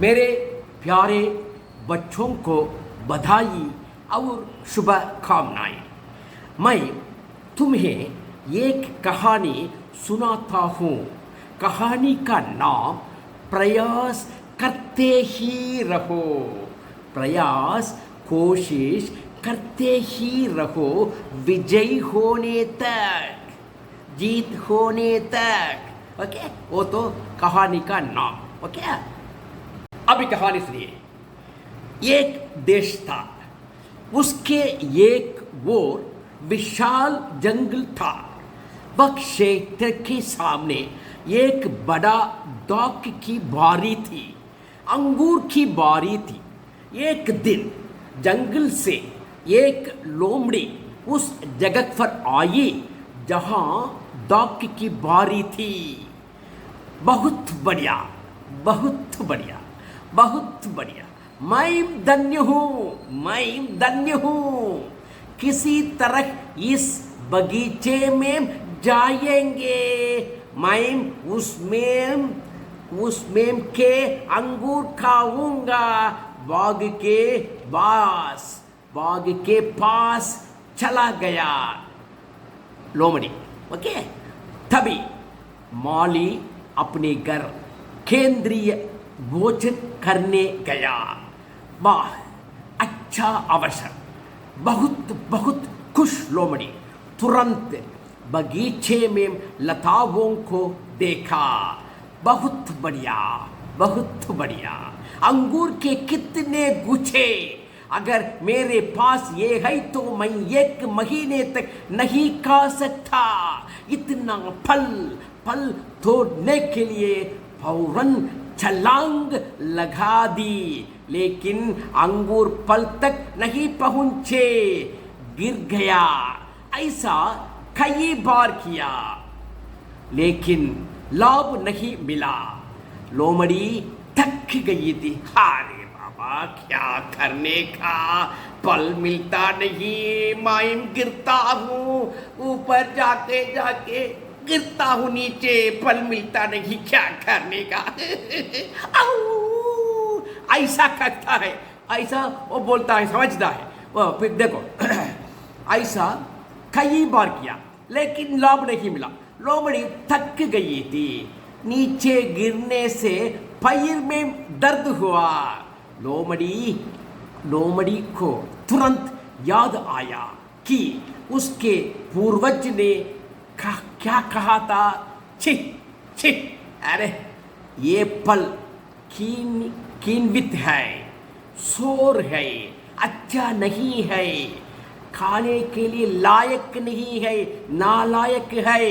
मेरे प्यारे बच्चों को बधाई और शुभकामनाएं। मैं तुम्हें एक कहानी सुनाता हूँ। कहानी का नाम प्रयास करते ही रहो। प्रयास कोशिश करते ही रहो विजयी होने तक, जीत होने तक। ओके, वो तो कहानी का नाम। ओके, अभी कहानी सुनिए। एक देश था, उसके एक ओर विशाल जंगल था। वह क्षेत्र के सामने एक बड़ा दाख की बारी थी, अंगूर की बारी थी। एक दिन जंगल से एक लोमड़ी उस जगह पर आई जहां दाख की बारी थी। बहुत बढ़िया, बहुत बढ़िया, बहुत बढ़िया। मैं धन्य हूँ, मैं धन्य हूँ। किसी तरह इस बगीचे में जाएंगे। मैं उसमें के अंगूर खाऊंगा। बाग के पास चला गया लोमड़ी। ओके, तभी माली अपने घर केंद्रीय भोजन करने गया। वाह, अच्छा अवसर। बहुत बहुत खुश लोमड़ी तुरंत बगीचे में लताओं को देखा। बहुत बढ़िया, बहुत बढ़िया। अंगूर के कितने गुच्छे! अगर मेरे पास ये है तो मैं 1 महीने तक नहीं खा सकता। इतना फल तोड़ने के लिए फौरन छलांग लगा दी, लेकिन अंगूर फल तक नहीं पहुंचे, गिर गया। ऐसा कई बार किया, लेकिन लाभ नहीं मिला। लोमड़ी थक गई थी। अरे बाबा, क्या करने का, फल मिलता नहीं। मैं गिरता हूँ, ऊपर जाके गिरता हूँ नीचे, फल मिलता नहीं, क्या करने का। ऐसा करता है, ऐसा वो बोलता है, समझता है वो। फिर देखो ऐसा कई बार किया, लेकिन लाभ नहीं मिला। लोमड़ी थक गई थी। नीचे गिरने से पैर में दर्द हुआ। लोमड़ी को तुरंत याद आया कि उसके पूर्वज ने क्या कहा था। छी छी, अरे ये फल किन्वित है, शोर है, अच्छा नहीं है, खाने के लिए लायक नहीं है, नालायक है।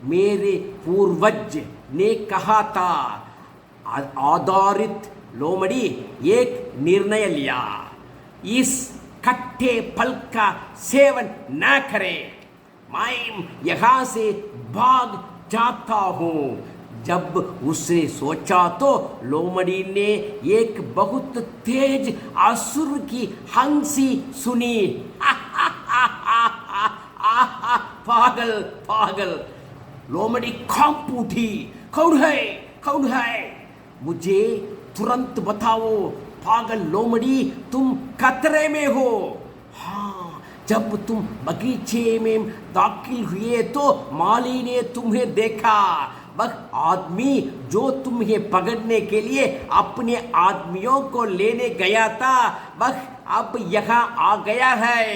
मेरे पूर्वज ने कहा था। आधारित लोमड़ी एक निर्णय लिया, इस खट्टे फल का सेवन न करें। मैं यहाँ से भाग जाता हूँ। जब उसने सोचा तो लोमड़ी ने एक बहुत तेज असुर की हंसी सुनी। पागल पागल, लोमड़ी कांप उठी। कौन है, कौन है, मुझे तुरंत बताओ। पागल लोमड़ी, तुम खतरे में हो। हाँ, जब तुम बगीचे में दाखिल हुए तो माली ने तुम्हें देखा। वह आदमी जो तुम्हें पकड़ने के लिए अपने आदमियों को लेने गया था, वह अब यहाँ आ गया है।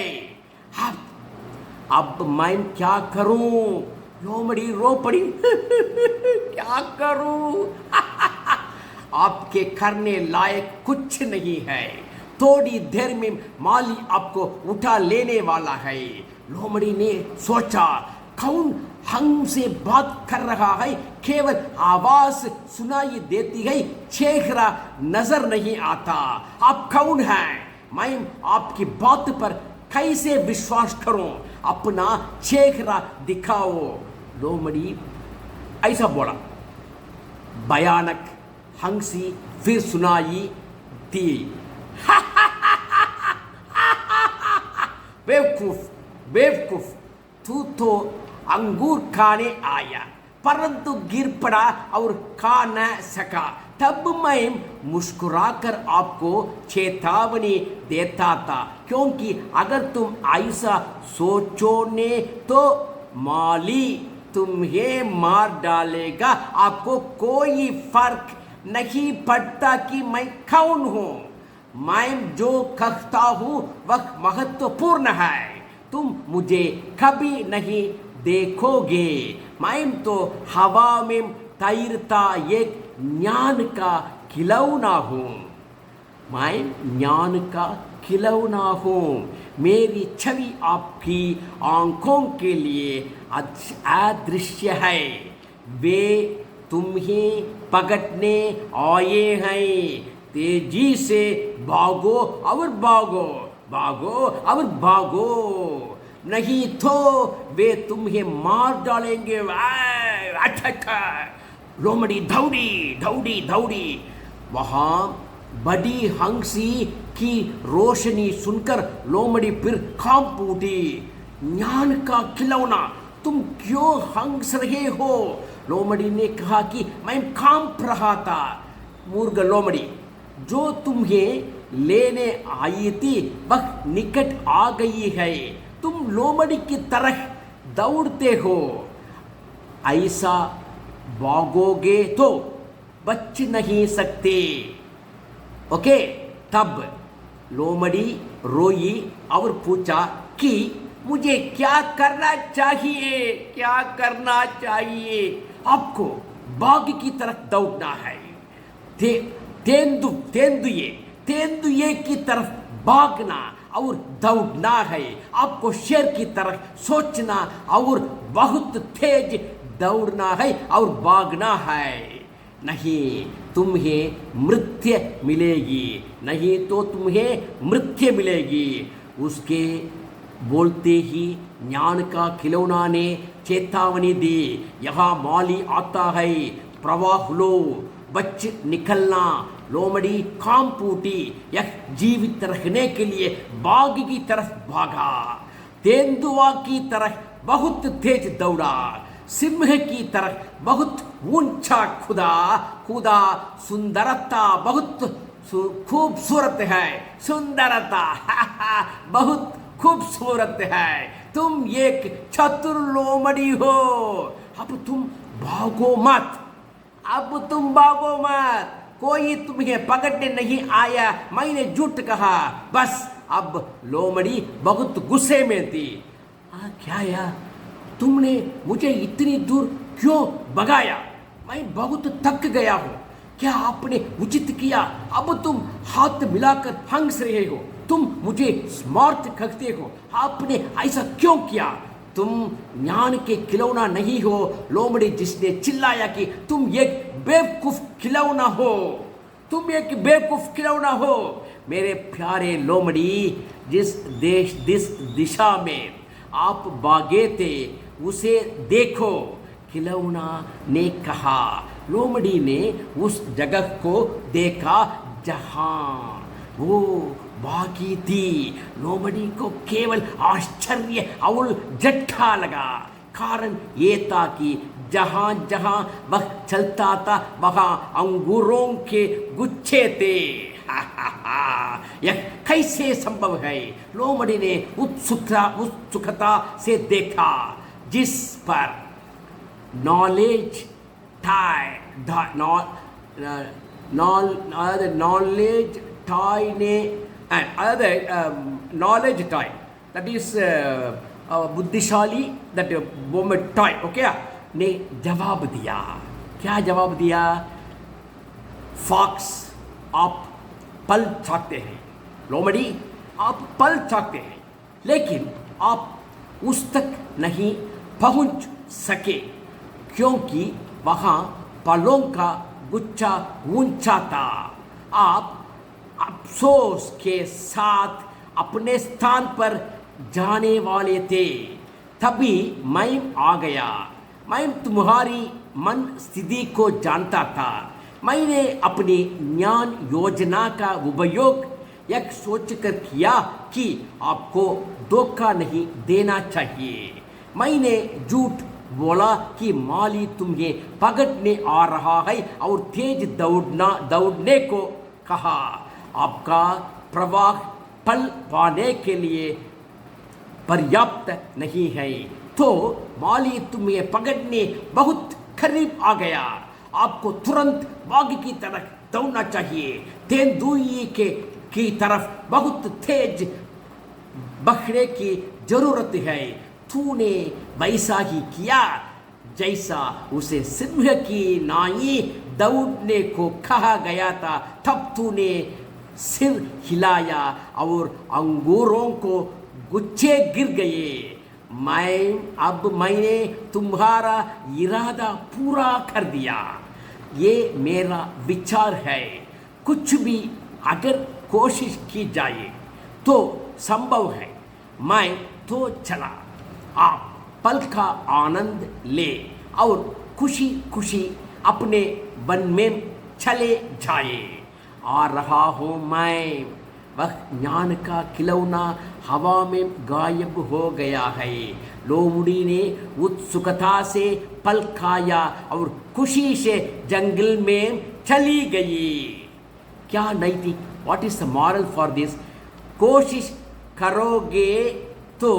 अब मैं क्या करूं? लोमड़ी रो पड़ी। क्या करूं? आपके करने लायक कुछ नहीं है। थोड़ी देर में माली आपको उठा लेने वाला है। लोमड़ी ने सोचा, कौन हमसे बात कर रहा है? केवल आवाज सुनाई देती है, चेहरा नजर नहीं आता। आप कौन हैं? मैं आपकी बात पर कैसे विश्वास करूं? अपना चेहरा दिखाओ। लोमड़ी ऐसा बोला। भयानक हंसी फिर सुनाई दी। बेवकूफ, बेवकूफ, तू तो अंगूर खाने आया, परंतु गिर पड़ा और खा न सका। तब मैं मुस्कुराकर आपको चेतावनी देता था, क्योंकि अगर तुम ऐसा सोचोगे तो माली तुम्हें मार डालेगा। आपको कोई फर्क नहीं पड़ता कि मैं कौन हूँ। मैं जो कहता हूँ वह महत्वपूर्ण है। तुम मुझे कभी नहीं देखोगे। मैं तो हवा में तैरता एक ज्ञान का खिलौना हूँ। मैं ज्ञान का खिलौना हूँ। मेरी छवि आपकी आंखों के लिए अदृश्य है। वे तुम्हें पकड़ने आए हैं। तेजी से भागो और भागो, भागो और भागो, नहीं तो वे तुम्हें मार डालेंगे। अच्छा, लोमड़ी दौड़ी दौड़ी दौड़ी। वहाँ बड़ी हंसी की रोशनी सुनकर लोमड़ी फिर कांप उठी। ज्ञान का खिलौना, तुम क्यों हंस रहे हो? लोमड़ी ने कहा कि मैं कांप रहा था। मूर्ख लोमड़ी, जो तुम्हें लेने आई थी वह निकट आ गई है। तुम लोमड़ी की तरह दौड़ते हो। ऐसा भागोगे तो बच नहीं सकते। ओके, तब लोमड़ी रोई और पूछा कि मुझे क्या करना चाहिए? क्या करना चाहिए? आपको बाघ की तरफ दौड़ना है। तेंदुए की तरफ भागना और दौड़ना है। आपको शेर की तरफ सोचना और बहुत तेज दौड़ना है और भागना है। नहीं तुम्हें मृत्यु मिलेगी, नहीं तो तुम्हें मृत्यु मिलेगी। उसके बोलते ही ज्ञान का खिलौना ने चेतावनी दी, यहाँ माली आता है, प्रवाह लो, बच निकलना। लोमड़ी कांप उठी। यह जीवित रहने के लिए बाघ की तरफ भागा, तेंदुआ की तरफ बहुत तेज दौड़ा, सिंह की तरफ बहुत ऊंचा कूदा। सुंदरता बहुत खूबसूरत है। सुंदरता बहुत खूबसूरत है। तुम एक चतुर लोमड़ी हो। अब तुम भागो मत, अब तुम भागो मत। कोई तुम्हें पकड़ने नहीं आया। मैंने झूठ कहा। बस अब लोमड़ी बहुत गुस्से में थी। क्या यार, तुमने मुझे इतनी दूर क्यों भगाया? मैं बहुत थक गया हूँ। क्या आपने उचित किया? अब तुम हाथ मिलाकर हंस रहे हो। तुम मुझे स्मार्ट कहते हो। आपने ऐसा क्यों किया? तुम ज्ञान के खिलौना नहीं हो। लोमड़ी जिसने चिल्लाया कि तुम एक बेवकूफ खिलौना हो, तुम एक बेवकूफ खिलौना हो। मेरे प्यारे लोमड़ी, जिस दिशा में आप भागे थे उसे देखो, खिलौना ने कहा। लोमड़ी ने उस जगह को देखा जहां वो भागी थी। लोमड़ी को केवल आश्चर्य और झटका लगा। कारण ये था कि जहां जहां वह चलता था वहां अंगूरों के गुच्छे थे। यह कैसे संभव है? लोमड़ी ने उत्सुकता से देखा, जिस पर नॉलेज टॉय ने नॉलेज टॉय, दैट इज बुद्धिशाली, दैट मोमेंट टॉय, ओके, ने जवाब दिया। क्या जवाब दिया? फॉक्स, आप पल चाहते हैं। लोमड़ी, आप पल चाहते हैं, लेकिन आप उस तक नहीं पहुंच सके, क्योंकि वहां पलों का गुच्छा ऊंचा था। आप अफसोस के साथ अपने स्थान पर जाने वाले थे। तभी मैं आ गया। मैं तुम्हारी मन स्थिति को जानता था। मैंने अपनी ज्ञान योजना का उपयोग यह सोचकर किया कि आपको धोखा नहीं देना चाहिए। मैंने झूठ बोला कि माली तुम्हें पकड़ने आ रहा है और तेज दौड़ने को कहा। आपका प्रवाह पल पाने के लिए पर्याप्त नहीं है, तो माली तुम्हें पकड़ने बहुत करीब आ गया। आपको तुरंत बाघ की तरफ दौड़ना चाहिए। तेंदुई की तरफ बहुत तेज बखने की जरूरत है। तूने वैसा ही किया जैसा उसे सिंह की नाई दौड़ने को कहा गया था। तब तूने सिर हिलाया और अंगूरों को गुच्छे गिर गए। मैंने तुम्हारा इरादा पूरा कर दिया। ये मेरा विचार है। कुछ भी अगर कोशिश की जाए तो संभव है। मैं तो चला। आप पल का आनंद ले और खुशी खुशी अपने वन में चले जाए। आ रहा हूँ मैं। वह ज्ञान का खिलौना हवा में गायब हो गया है। लोमड़ी ने उत्सुकता से पल खाया और खुशी से जंगल में चली गई। क्या नैतिक, what is the moral for this? कोशिश करोगे तो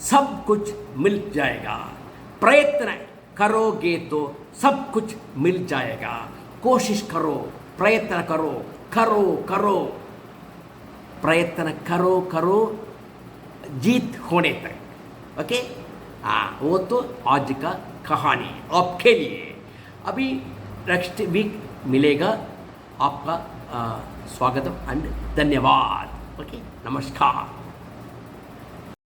सब कुछ मिल जाएगा। प्रयत्न करोगे तो सब कुछ मिल जाएगा। कोशिश करो, प्रयत्न करो, करो करो, प्रयत्न करो करो, जीत होने तक। ओके, हाँ, वो तो आज का कहानी आपके लिए। अभी नेक्स्ट वीक मिलेगा। आपका स्वागतम एंड धन्यवाद। ओके, नमस्कार।